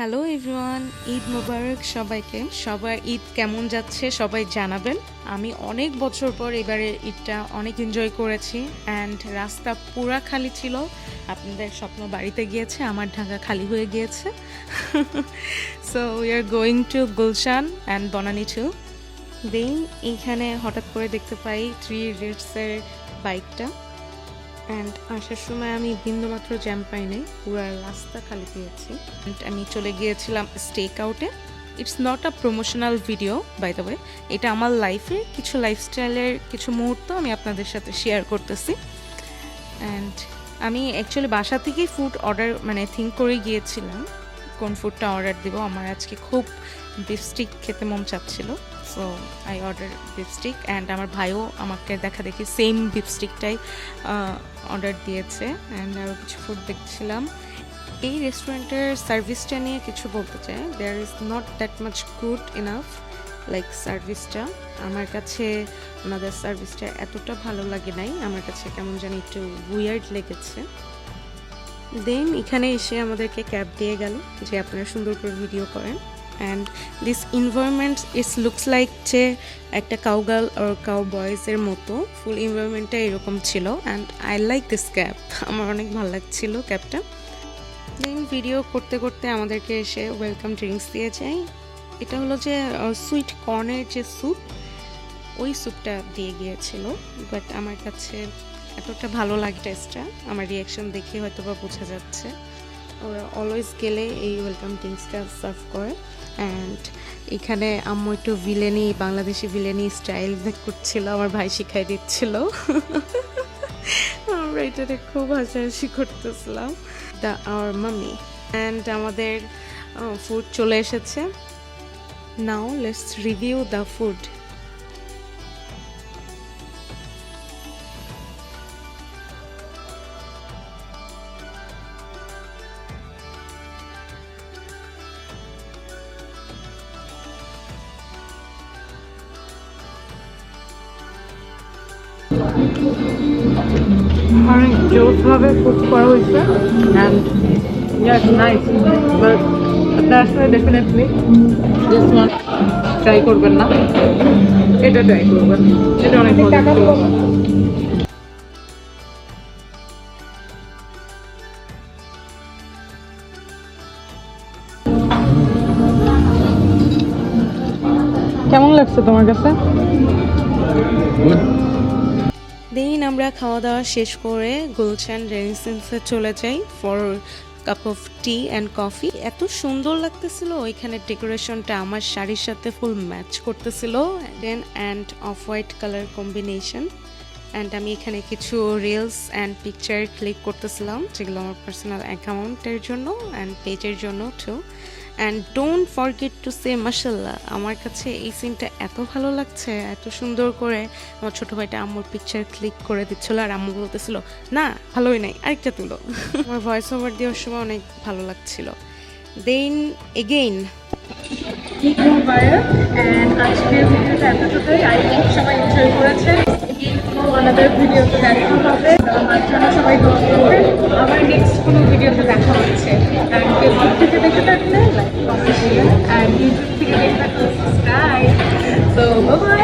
Hello everyone, Eid মোবারক সবাইকে। সবার ঈদ কেমন যাচ্ছে সবাই জানাবেন। আমি অনেক বছর পর এবারে ঈদটা অনেক এনজয় করেছি অ্যান্ড রাস্তা পুরা খালি ছিল। আপনাদের স্বপ্ন বাড়িতে গিয়েছে, আমার ঢাকা খালি হয়ে গিয়েছে। So we are going to Gulshan and Banani too. Then এইখানে হঠাৎ করে দেখতে পাই 3 ইডিয়টসের বাইকটা অ্যান্ড আসার সময় আমি বিন্দুমাত্র জ্যাম পাই নাই, পুরো রাস্তা খালি পেয়েছি। অ্যান্ড আমি চলে গিয়েছিলাম স্টেক আউটে। It's not a promotional video by the way, এটা আমার লাইফের কিছু লাইফস্টাইলের কিছু মুহূর্ত আমি আপনাদের সাথে শেয়ার করতেছি। অ্যান্ড আমি অ্যাকচুয়ালি বাসা থেকেই ফুড অর্ডার থিঙ্ক করে গিয়েছিলাম কোন ফুডটা অর্ডার দিব। আমার আজকে খুব বিফ স্টিক খেতে মন চাচ্ছিল, so I order beef stick and আমার ভাইও আমাকে দেখা দেখি সেম বিফ স্টিকটাই অর্ডার দিয়েছে। অ্যান্ড আরও কিছু ফুড দেখছিলাম। এই রেস্টুরেন্টের সার্ভিসটা নিয়ে কিছু বলতে চাই, there is not that much good enough like সার্ভিসটা। আমার কাছে ওনাদের সার্ভিসটা এতটা ভালো লাগে নাই, আমার কাছে কেমন জানি একটু উইয়ার্ড লেগেছে। দেন এখানে এসে আমাদেরকে ক্যাব দিয়ে গেল যে আপনারা সুন্দর করে ভিডিও করেন। And this environment is looks like যে একটা কাউগার্ল আর কাউ বয়েজের মতো ফুল এনভায়রনমেন্টটা এরকম ছিল। And I like this cab, আমার অনেক ভালো লাগছিল ক্যাবটা। দেন ভিডিও করতে করতে আমাদেরকে এসে ওয়েলকাম ড্রিঙ্কস দিয়ে যায়। এটা হলো যে সুইট কর্নের যে স্যুপ, ওই স্যুপটা দিয়ে গিয়েছিল। বাট আমার কাছে এতটা ভালো লাগে টেস্টটা, আমার রিয়াকশন দেখে হয়তো বা বোঝা যাচ্ছে। ওরা অলওয়েজ গেলে এই ওয়েলকাম ড্রিঙ্কসটা সার্ভ করে। অ্যান্ড এখানে আম্মু একটু বাংলাদেশি ভিলেনি স্টাইল করছিল, আমার ভাই শিখাই দিচ্ছিল। আমরা এটাতে খুব হাসাহাসি করতেছিলাম। আওয়ার মাম্মি অ্যান্ড আমাদের ফুড চলে এসেছে। Now let's review the food. অনেক জোরভাবে কুক করা হয়েছে অ্যান্ড ইয়েস নাইস, বাট আপনারা আসলে ডেফিনেটলি দিস ওয়ান ট্রাই করবেন না, এটা ট্রাই করবেন, এটা অনেক মজা ছিল। কেমন লাগছে তোমার কাছে? দেন আমরা খাওয়া দাওয়া শেষ করে গুলশান রেনেসান্সে চলে যাই for cup of T and coffee. এত সুন্দর লাগতেছিল ওইখানে, ডেকোরেশনটা আমার শাড়ির সাথে ফুল ম্যাচ করতেছিল। Then and off white colour combination. And আমি এখানে কিছু রিলস অ্যান্ড পিকচার ক্লিক করতেছিলাম, যেগুলো আমার পার্সোনাল অ্যাকাউন্টের জন্য অ্যান্ড পেজের জন্য too. And don't forget to say মাশাল্লাহ। আমার কাছে এই সিনটা এত ভালো লাগছে, এত সুন্দর করে আমার ছোটো ভাইটা আম্মুর পিকচার ক্লিক করে দিচ্ছিল আর আম্মু বলতেছিল না ভালোই নাই, আরেকটা তুলো। আমার ভয়েস ওভার দেওয়ার সময় অনেক ভালো লাগছিল। দেন এগেইন আজকের ভিডিওটা এতটুকুই। আই থিঙ্ক সবাই এনজয় করেছে। আমাদের ভিডিওতে দেখা হবে, আমার জন্য সবাই দোয়া করবেন। আমার নেক্সট কোনো ভিডিওতে দেখা হচ্ছে। অ্যান্ড ফেসবুক থেকে দেখে থাকলে like comment share, and YouTube থেকে দেখে থাকলে সাবস্ক্রাইব। So by.